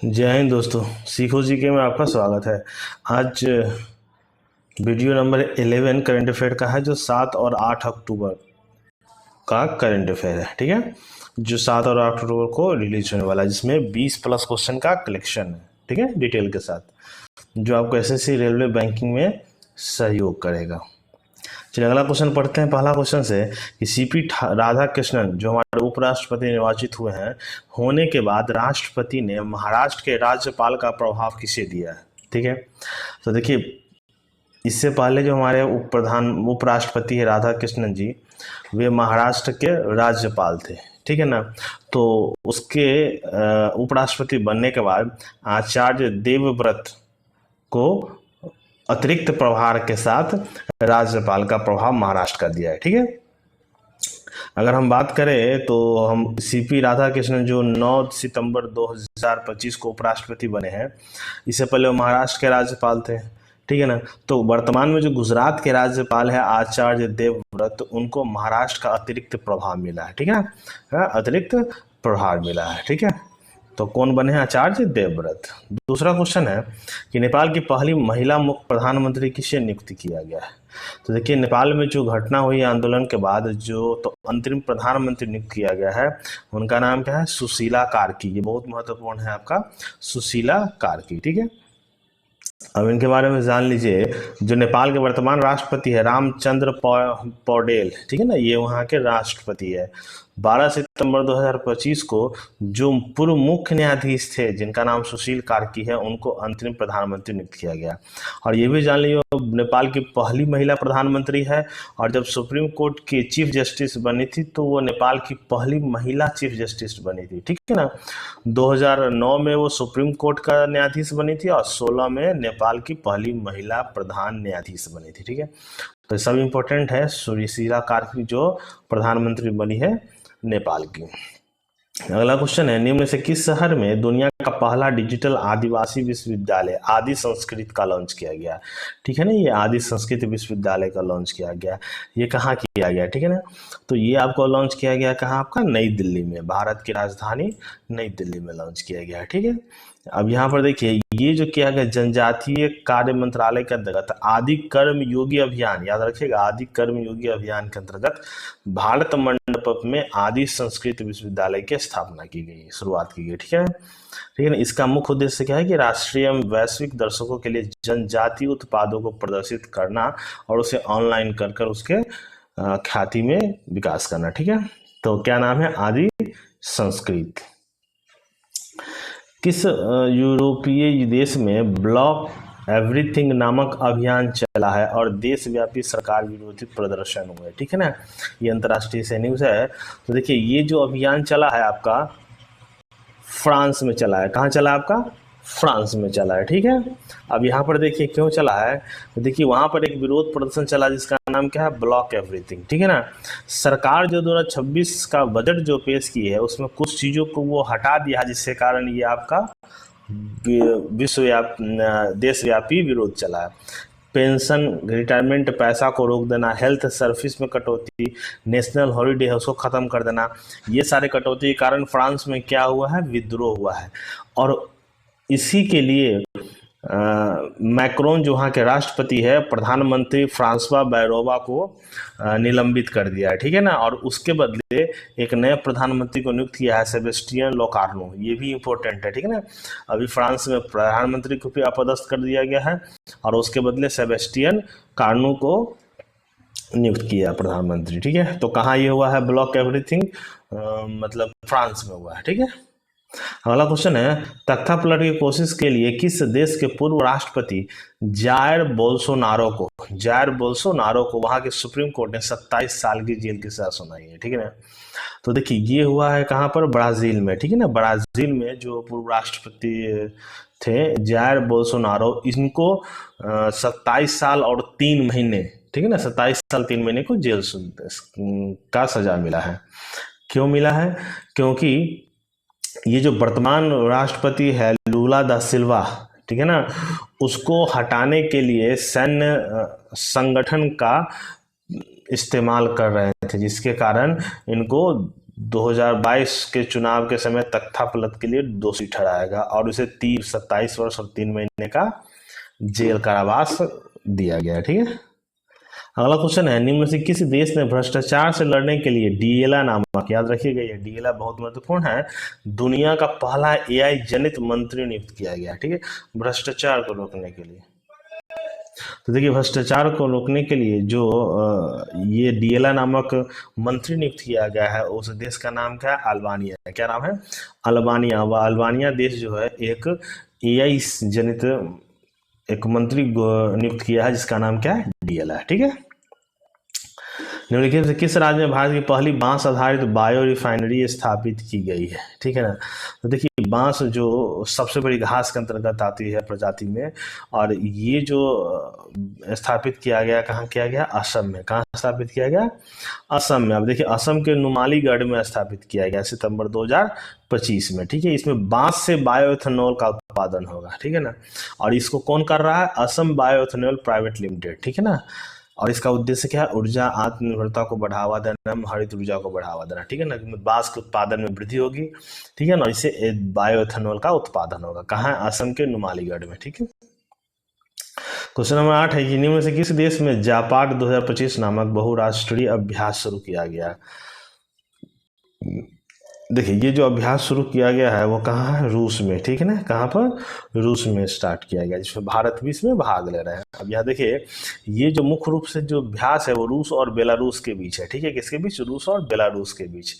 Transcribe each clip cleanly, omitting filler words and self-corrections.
जय हिंद दोस्तों, सीखो जीके में आपका स्वागत है। आज वीडियो नंबर 11 करंट अफेयर का है, जो 7 और 8 अक्टूबर का करंट अफेयर है। ठीक है, जो 7 और 8 अक्टूबर को रिलीज होने वाला है, जिसमें 20 प्लस क्वेश्चन का कलेक्शन है। ठीक है, डिटेल के साथ, जो आपको एसएससी रेलवे बैंकिंग में सहयोग करेगा। चलिए अगला क्वेश्चन पढ़ते हैं। पहला क्वेश्चन से कि सीपी राधा कृष्णन, जो हमारे उपराष्ट्रपति निर्वाचित हुए हैं, होने के बाद राष्ट्रपति ने महाराष्ट्र के राज्यपाल का प्रभाव किसे दिया है। ठीक है, तो देखिए, इससे पहले जो हमारे उपराष्ट्रपति है राधा कृष्णन जी, वे महाराष्ट्र के राज्यपाल थे। ठीक है ना, तो उसके उपराष्ट्रपति बनने के बाद आचार्य देवव्रत को अतिरिक्त प्रभार के साथ राज्यपाल का प्रभाव महाराष्ट्र का दिया है। ठीक है, अगर हम बात करें तो हम सीपी राधाकृष्णन जो 9 सितंबर 2025 को उपराष्ट्रपति बने हैं, इससे पहले वो महाराष्ट्र के राज्यपाल थे। ठीक है ना, तो वर्तमान में जो गुजरात के राज्यपाल है आचार्य देवव्रत, उनको महाराष्ट्र का अतिरिक्त प्रभाव मिला है। ठीक है ना, अतिरिक्त प्रभार मिला है। ठीक है, तो कौन बने हैं? आचार्य देवव्रत। दूसरा क्वेश्चन है कि नेपाल की पहली महिला मुख्य प्रधानमंत्री किसे नियुक्त किया गया है। तो देखिए, नेपाल में जो घटना हुई आंदोलन के बाद जो तो अंतरिम प्रधानमंत्री नियुक्त किया गया है, उनका नाम क्या है? सुशीला कार्की। ये बहुत महत्वपूर्ण है आपका, सुशीला कार्की। ठीक है, अब इनके बारे में जान लीजिए। जो नेपाल के वर्तमान राष्ट्रपति है रामचंद्र पौडेल, ठीक है ना, ये वहाँ के राष्ट्रपति है। 12 सितंबर 2025 को जो पूर्व मुख्य न्यायाधीश थे, जिनका नाम सुशील कार्की है, उनको अंतरिम प्रधानमंत्री नियुक्त किया गया। और ये भी जान लीजिए, नेपाल की पहली महिला प्रधानमंत्री है। और जब सुप्रीम कोर्ट की चीफ जस्टिस बनी थी, तो वो नेपाल की पहली महिला चीफ जस्टिस बनी थी। ठीक है ना, 2009 में वो सुप्रीम कोर्ट का न्यायाधीश बनी थी और 16 में नेपाल की पहली महिला प्रधान न्यायाधीश बनी थी। ठीक है, तो सब इम्पोर्टेंट है। सुशीला कार्की जो प्रधानमंत्री बनी है नेपाल की। अगला क्वेश्चन है, निम्न में से किस शहर में दुनिया का पहला डिजिटल आदिवासी विश्वविद्यालय आदि संस्कृत का लॉन्च किया गया? ठीक है ना, ये आदि संस्कृत विश्वविद्यालय का लॉन्च किया गया। ये कहाँ किया गया? ठीक है ना, तो ये आपको लॉन्च किया गया कहाँ? आपका नई दिल्ली में, भारत की राजधानी नई दिल्ली में लॉन्च किया गया। ठीक है, अब यहाँ पर देखिए, ये जो किया गया जनजातीय कार्य मंत्रालय के अंतर्गत आदि कर्म योगी अभियान, याद रखिएगा, आदि कर्म योगी अभियान के अंतर्गत भारत मंडपम में आदि संस्कृत विश्वविद्यालय की स्थापना की गई, शुरुआत की गई। ठीक है, ठीक है ना, इसका मुख्य उद्देश्य क्या है कि राष्ट्रीय एवं वैश्विक दर्शकों के लिए जनजातीय उत्पादों को प्रदर्शित करना और उसे ऑनलाइन कर कर उसके ख्याति में विकास करना। ठीक है, तो क्या नाम है? आदि संस्कृत। किस यूरोपीय देश में ब्लॉक एवरीथिंग नामक अभियान चला है और देशव्यापी सरकार विरोधी प्रदर्शन हुए? ठीक है ना, ये अंतर्राष्ट्रीय से न्यूज़ है। तो देखिए, ये जो अभियान चला है आपका फ्रांस में चला है। कहाँ चला है? आपका फ्रांस में चला है। ठीक है, अब यहाँ पर देखिए क्यों चला है। तो देखिए, वहाँ पर एक विरोध प्रदर्शन चला जिसका नाम क्या है? Block everything. ठीक है ना, सरकार जो 2026 का बजट जो पेश की है, उसमें कुछ चीज़ों को वो हटा दिया, जिसके कारण ये आपका देशव्यापी विरोध चला है। पेंशन, रिटायरमेंट पैसा को रोक देना, हेल्थ सर्विस में कटौती, नेशनल हॉलीडे है उसको ख़त्म कर देना, ये सारे कटौती के कारण फ्रांस में क्या हुआ है? विद्रोह हुआ है। और इसी के लिए मैक्रोन जो वहाँ के राष्ट्रपति है, प्रधानमंत्री फ्रांसवा बैरोवा को निलंबित कर दिया है। ठीक है ना, और उसके बदले एक नए प्रधानमंत्री को नियुक्त किया है, सेबेस्टियन लोकार्नो। ये भी इम्पोर्टेंट है। ठीक है ना, अभी फ्रांस में प्रधानमंत्री को भी अपदस्थ कर दिया गया है और उसके बदले सेबेस्टियन कार्नो को नियुक्त किया प्रधानमंत्री। ठीक है, तो कहाँ ये हुआ है? ब्लॉक एवरीथिंग, मतलब फ्रांस में हुआ है। ठीक है, अगला क्वेश्चन है, तख्तापलट की कोशिश के लिए किस देश के पूर्व राष्ट्रपति जायर बोल्सोनारो को वहां के सुप्रीम कोर्ट ने 27 साल की जेल की सजा सुनाई है? ठीक है ना, तो देखिए, ये हुआ है कहाँ पर? ब्राजील में। ठीक है ना, ब्राजील में जो पूर्व राष्ट्रपति थे जायर बोल्सोनारो, इनको 27 साल और 3 महीने, ठीक है ना, 27 साल 3 महीने को जेल का सजा मिला है। क्यों मिला है? क्योंकि ये जो वर्तमान राष्ट्रपति है लूला दा सिल्वा, ठीक है ना, उसको हटाने के लिए सैन्य संगठन का इस्तेमाल कर रहे थे, जिसके कारण इनको 2022 के चुनाव के समय तख्तापलट के लिए दोषी ठहराएगा और उसे 27 वर्ष और 3 महीने का जेल कारावास दिया गया है। ठीक है, अगला क्वेश्चन है, निम्न में से किस देश ने भ्रष्टाचार से लड़ने के लिए डीएलआ नामक, याद रखिएगा ये डीएलआ बहुत महत्वपूर्ण है, दुनिया का पहला एआई जनित मंत्री नियुक्त किया गया। ठीक है, भ्रष्टाचार को रोकने के लिए। तो देखिए, भ्रष्टाचार को रोकने के लिए जो ये डीएलआ नामक मंत्री नियुक्त किया गया है, उस देश का नाम क्या है? अल्बानिया है। क्या नाम है? अल्बानिया। वह अल्बानिया देश जो है एक एआई जनित एक मंत्री नियुक्त किया है जिसका नाम क्या है? डीएलआ। ठीक है, निम्नलिखित में से किस राज्य में भारत की पहली बांस आधारित बायो रिफाइनरी स्थापित की गई है? ठीक है ना, तो देखिए बांस जो सबसे बड़ी घास के अंतर्गत आती है प्रजाति में, और ये जो स्थापित किया गया, कहाँ किया गया? असम में। कहाँ स्थापित किया गया? असम में। अब देखिए असम के नुमालीगढ़ में स्थापित किया गया सितंबर 2025 में। ठीक है, इसमें बांस से बायोएथेनॉल का उत्पादन होगा। ठीक है ना, और इसको कौन कर रहा है? Assam bioethanol private limited. ठीक है ना, और इसका उद्देश्य क्या है? ऊर्जा आत्मनिर्भरता को बढ़ावा देना, हरित ऊर्जा को बढ़ावा देना। ठीक है ना, बांस के उत्पादन में वृद्धि होगी। ठीक है ना, इससे बायोएथेनॉल का उत्पादन होगा। कहाँ? असम के नुमालीगढ़ में। ठीक है, क्वेश्चन नंबर 8 है कि निम्न में से किस देश में जापाड 2025 नामक बहुराष्ट्रीय अभ्यास शुरू किया गया? देखिए ये जो अभ्यास शुरू किया गया है वो कहाँ है? रूस में। ठीक है ना, कहाँ पर? रूस में स्टार्ट किया गया, जिसमें भारत भी इसमें भाग ले रहे हैं। अब यहाँ देखिए ये जो मुख्य रूप से जो अभ्यास है वो रूस और बेलारूस के बीच है। ठीक है, किसके बीच? रूस और बेलारूस के बीच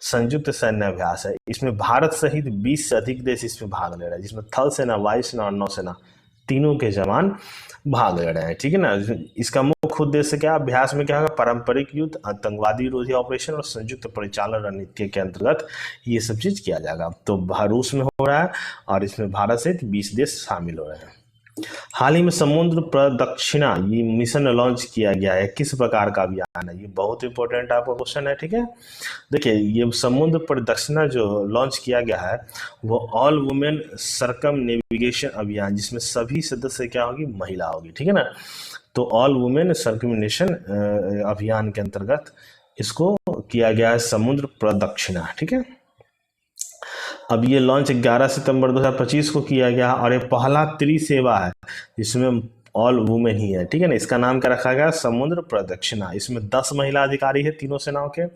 संयुक्त सैन्य अभ्यास है। इसमें भारत सहित 20 से अधिक देश इसमें भाग ले रहे हैं, जिसमें थल सेना, वायुसेना और नौसेना तीनों के जवान भाग ले रहे हैं। ठीक है ना, इसका मुख्य उद्देश्य क्या? अभ्यास में क्या होगा? पारंपरिक युद्ध, आतंकवादी विरोधी ऑपरेशन और संयुक्त परिचालन रणनीति के अंतर्गत ये सब चीज किया जाएगा। तो रूस में हो रहा है और इसमें भारत सहित 20 देश शामिल हो रहे हैं। हाल ही में समुद्र प्रदक्षिणा ये मिशन लॉन्च किया गया है, किस प्रकार का अभियान है? ये बहुत इंपॉर्टेंट आपका क्वेश्चन है। ठीक है, देखिए ये समुद्र प्रदक्षिणा जो लॉन्च किया गया है वो ऑल वुमेन सर्कम नेविगेशन अभियान, जिसमें सभी सदस्य क्या होगी? महिला होगी। ठीक है ना, तो ऑल वुमेन सर्कमिनेशन अभियान के अंतर्गत इसको किया गया है समुद्र प्रदक्षिणा। ठीक है, अब ये लॉन्च 11 सितंबर 2025 को किया गया और ये पहला त्रिसेवा है जिसमें ऑल वुमेन ही है। ठीक है ना, इसका नाम क्या रखा गया? समुद्र प्रदक्षिणा। इसमें 10 महिला अधिकारी है तीनों सेनाओं के,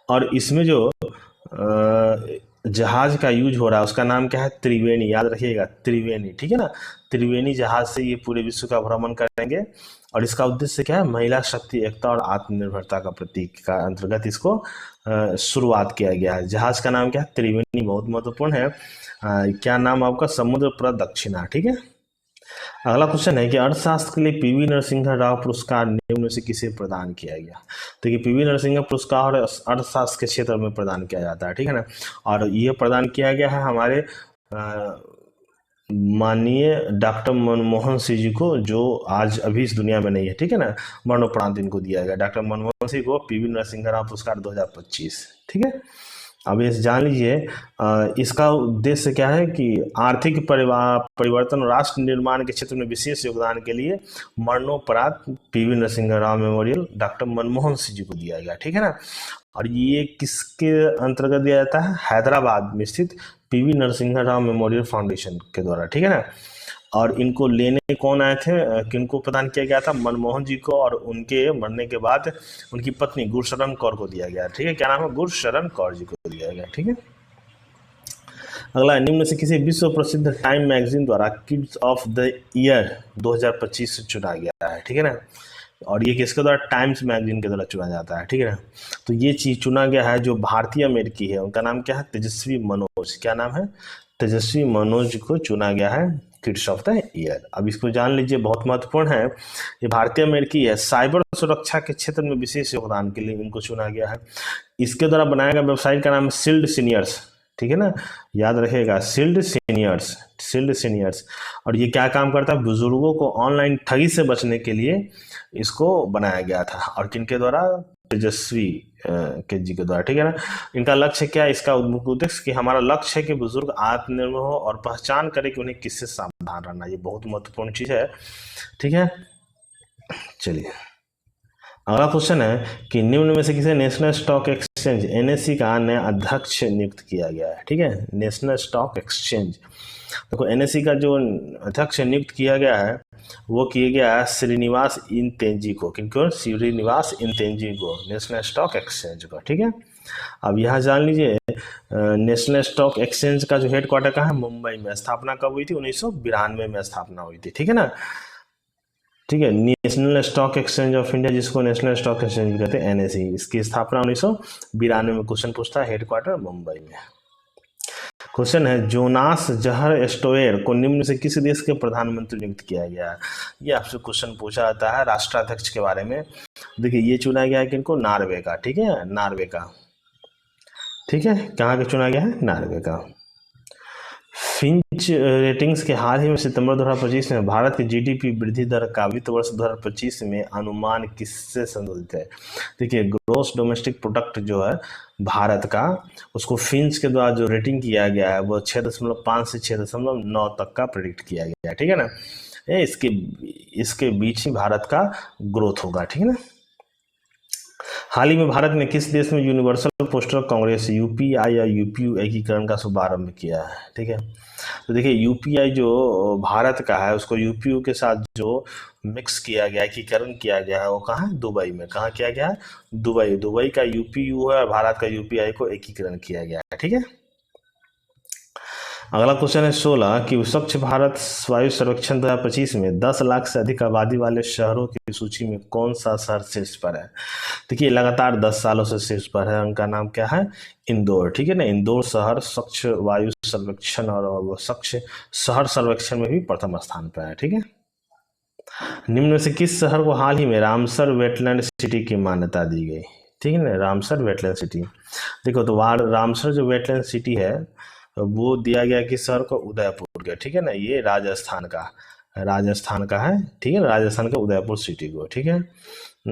और इसमें जो जहाज का यूज हो रहा है उसका नाम क्या है? त्रिवेणी। याद रखिएगा, त्रिवेणी। ठीक है ना, त्रिवेणी जहाज से ये पूरे विश्व का भ्रमण करेंगे और इसका उद्देश्य क्या है? महिला शक्ति, एकता और आत्मनिर्भरता का प्रतीक का अंतर्गत इसको शुरुआत किया गया है। जहाज का नाम क्या है? त्रिवेणी। बहुत महत्वपूर्ण है। क्या नाम आपका? समुद्र प्रदक्षिणा। ठीक है, अगला क्वेश्चन है कि अर्थशास्त्र के लिए पीवी नरसिम्हा राव पुरस्कार निम्न में से किसे प्रदान किया गया? देखिए पीवी नरसिम्हा पुरस्कार अर्थशास्त्र के क्षेत्र में प्रदान किया जाता है। ठीक है ना, और ये प्रदान किया गया है हमारे माननीय डॉक्टर मनमोहन सिंह जी को, जो आज अभी इस दुनिया में नहीं है। ठीक है ना, मरणोपरांत इनको दिया गया। डॉक्टर मनमोहन सिंह को पीवी नरसिम्हा राव पुरस्कार 2025। ठीक है, अब ये जान लीजिए इसका उद्देश्य क्या है कि आर्थिक परिवर्तन और राष्ट्र निर्माण के क्षेत्र में विशेष योगदान के लिए मरणोपरांत पीवी नरसिम्हा राव मेमोरियल डॉक्टर मनमोहन सिंह जी को दिया गया। ठीक है ना, और ये किसके अंतर्गत दिया जाता है? हैदराबाद में स्थित PV Narasimha Rao memorial foundation के द्वारा। ठीक है ना, और इनको लेने कौन आए थे? किनको प्रदान किया गया था? मनमोहन जी को, और उनके मरने के बाद उनकी पत्नी गुरशरण कौर को दिया गया। ठीक है, क्या नाम है? गुरशरण कौर जी को दिया गया। ठीक है, अगला निम्न से किसी विश्व प्रसिद्ध टाइम मैगजीन द्वारा किड्स ऑफ द ईयर 2025 से चुना गया है। ठीक है ना, और ये किसके द्वारा? टाइम्स मैगजीन के द्वारा चुना जाता है। ठीक है ना, तो ये चीज चुना गया है जो भारतीय अमेरिकी है, उनका नाम क्या है? तेजस्वी मनोज। क्या नाम है? तेजस्वी मनोज को चुना गया है किड्स ऑफ द ईयर। अब इसको जान लीजिए, बहुत महत्वपूर्ण है। ये भारतीय अमेरिकी है, साइबर सुरक्षा के क्षेत्र में विशेष योगदान के लिए इनको चुना गया है। इसके द्वारा बनाया गया वेबसाइट का नाम है शील्ड सीनियर्स। ठीक है ना, याद रखिएगा, शील्ड सीनियर्स, शील्ड सीनियर्स। और ये क्या काम करता है? बुजुर्गों को ऑनलाइन ठगी से बचने के लिए इसको बनाया गया था, और किनके द्वारा? तेजस्वी के जी के द्वारा। ठीक है ना, इनका लक्ष्य क्या है? इसका उद्देश्य कि हमारा लक्ष्य है कि बुजुर्ग आत्मनिर्भर हो और पहचान करे कि उन्हें किससे सावधान रहना। ये बहुत महत्वपूर्ण चीज है। ठीक है, चलिए अगला क्वेश्चन है कि निम्न में से किसे national stock exchange exchange NSE का नया अध्यक्ष नियुक्त किया गया है, ठीक है, नेशनल स्टॉक एक्सचेंज। देखो NSE का जो अध्यक्ष नियुक्त किया गया है वो किया गया है श्रीनिवास इनतेंजी को। किनको? श्रीनिवास इनतेंजी को, नेशनल स्टॉक एक्सचेंज को, ठीक है। अब यहाँ जान लीजिए नेशनल स्टॉक एक्सचेंज का जो हेडक्वार्टर कहाँ है? मुंबई में। स्थापना कब हुई थी? 1992 में स्थापना हुई थी, ठीक है ना। ठीक है, national stock exchange of India, जिसको नेशनल स्टॉक एक्सचेंज कहते हैं, NSE, इसकी स्थापना 1992 में। क्वेश्चन पूछता है हेडक्वार्टर मुंबई में। क्वेश्चन है जोनास जहर स्टोयर को निम्न से किस देश के प्रधानमंत्री नियुक्त किया गया है? ये आपसे क्वेश्चन पूछा जाता है राष्ट्राध्यक्ष के बारे में। देखिए ये चुना गया है किनको? नॉर्वे का, ठीक है, नॉर्वे का, ठीक है। कहाँ का चुना गया है? नॉर्वे का। फिंच रेटिंग्स के हाल ही में सितंबर 2025 में भारत की GDP वृद्धि दर का वित्त वर्ष 2025 में अनुमान किससे संबंधित है? देखिए ग्रोस डोमेस्टिक प्रोडक्ट जो है भारत का, उसको फिंच के द्वारा जो रेटिंग किया गया है वो 6.5 से 6.9 तक का प्रेडिक्ट किया गया है, ठीक है ना। इसके बीच ही भारत का ग्रोथ होगा, ठीक है ना। हाल ही में भारत ने किस देश में यूनिवर्सल पोस्टल कांग्रेस UPI या UPU एकीकरण का शुभारंभ किया है? ठीक है, तो देखिए UPI जो भारत का है उसको UPU के साथ जो मिक्स किया गया, एकीकरण किया गया है, वो कहाँ है? दुबई में। कहाँ किया गया है? दुबई का UPU है, भारत का UPI को एकीकरण किया गया है, ठीक है। अगला क्वेश्चन है 16 कि स्वच्छ भारत वायु सर्वेक्षण 2025 में 10 लाख से अधिक आबादी वाले शहरों की सूची में कौन सा शहर शीर्ष पर है? देखिए लगातार 10 सालों से शीर्ष पर है। उनका नाम क्या है? इंदौर, ठीक है ना। इंदौर शहर स्वच्छ वायु सर्वेक्षण और स्वच्छ शहर सर्वेक्षण में भी प्रथम स्थान पर है, ठीक है। निम्न में से किस शहर को हाल ही में रामसर वेटलैंड सिटी की मान्यता दी गई? ठीक है ना, रामसर वेटलैंड सिटी। देखो तो वहाँ रामसर जो वेटलैंड सिटी है वो दिया गया किस शहर को? उदयपुर का, ठीक है ना। ये राजस्थान का है, ठीक है, राजस्थान का उदयपुर सिटी को, ठीक है।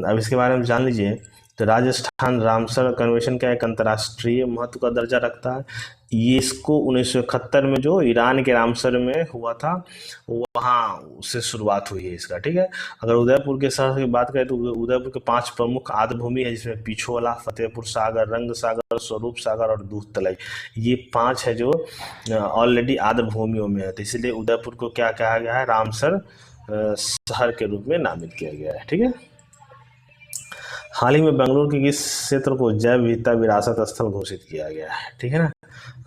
अब इसके बारे में जान लीजिए। तो राजस्थान रामसर कन्वेंशन का एक अंतर्राष्ट्रीय महत्व का दर्जा रखता है। ये इसको 1971 में जो ईरान के रामसर में हुआ था वहाँ उससे शुरुआत हुई है इसका, ठीक है। अगर उदयपुर के शहर की बात करें तो उदयपुर के 5 प्रमुख आद्र भूमि है, जिसमें पिछोला, फतेहपुर सागर, रंग सागर, स्वरूप सागर और दूध तलाई। ये 5 है जो ऑलरेडी आद्र भूमियों में है, तो इसलिए उदयपुर को क्या कहा गया है? रामसर शहर के रूप में नामित किया गया है, ठीक है। हाल ही में बेंगलुरु के किस क्षेत्र को जैव विविधता विरासत स्थल घोषित किया गया है? ठीक है ना,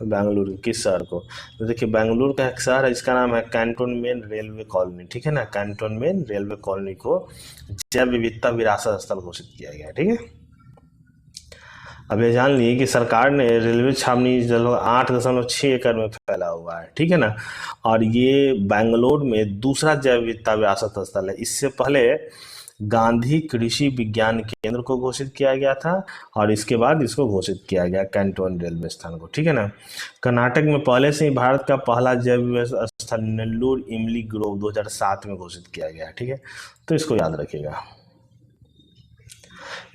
बेंगलुरु किस शहर को? तो देखिए बेंगलुरु का एक शहर है, इसका नाम है कैंटोनमेंट रेलवे कॉलोनी, ठीक है ना। कैंटोनमेंट रेलवे कॉलोनी को जैव विविधता विरासत स्थल घोषित किया गया है, ठीक है। अब ये जान लिए कि सरकार ने रेलवे छावनी 8.6 एकड़ में फैला हुआ है, ठीक है ना। और ये बेंगलुरु में दूसरा जैव विविधता विरासत स्थल है। इससे पहले गांधी कृषि विज्ञान केंद्र को घोषित किया गया था और इसके बाद इसको घोषित किया गया कैंटोन रेलवे स्थान को, ठीक है ना। कर्नाटक में पहले से ही भारत का पहला जैव विविधता स्थल नेल्लूर इमली ग्रोव 2007 में घोषित किया गया, ठीक है। तो इसको याद रखिएगा।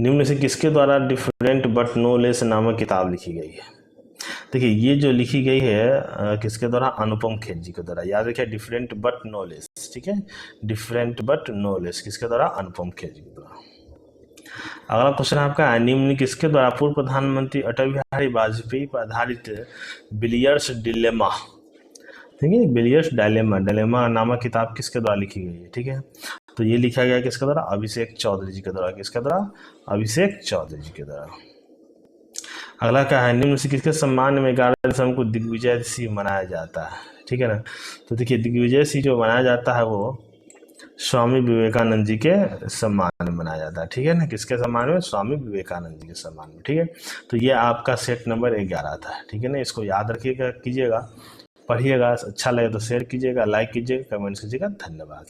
निम्न से किसके द्वारा डिफरेंट बट नो लेस नामक किताब लिखी गई है? देखिए ये जो लिखी गई है किसके द्वारा? अनुपम खेर जी के द्वारा। याद रखिए डिफरेंट बट नो लेस, ठीक है, डिफरेंट बट नो लेस किसके द्वारा? अनुपम खेर जी के द्वारा। अगला क्वेश्चन आपका है निम्न किसके द्वारा पूर्व प्रधानमंत्री अटल बिहारी वाजपेयी पर आधारित बिलियर्ड्स डिलेमा, ठीक है, बिलियर्ड्स डिलेमा नामक किताब किसके द्वारा लिखी गई है? ठीक है, तो ये लिखा गया किसके द्वारा? अभिषेक चौधरी जी के द्वारा। किसके द्वारा? अभिषेक चौधरी जी के द्वारा। अगला क्या है निम्न से किसके सम्मान में 11 दिसंबर को दिग्विजय मनाया जाता है? ठीक है ना, तो देखिए दिग्विजय जो मनाया जाता है वो स्वामी विवेकानंद जी के सम्मान में मनाया जाता है, ठीक है ना। किसके सम्मान में? स्वामी विवेकानंद जी के सम्मान में, ठीक है। तो ये आपका सेट नंबर 11 था, ठीक है ना। इसको याद रखिएगा, कीजिएगा, पढ़िएगा, अच्छा लगे तो शेयर कीजिएगा, लाइक कीजिएगा, कमेंट्स कीजिएगा। धन्यवाद।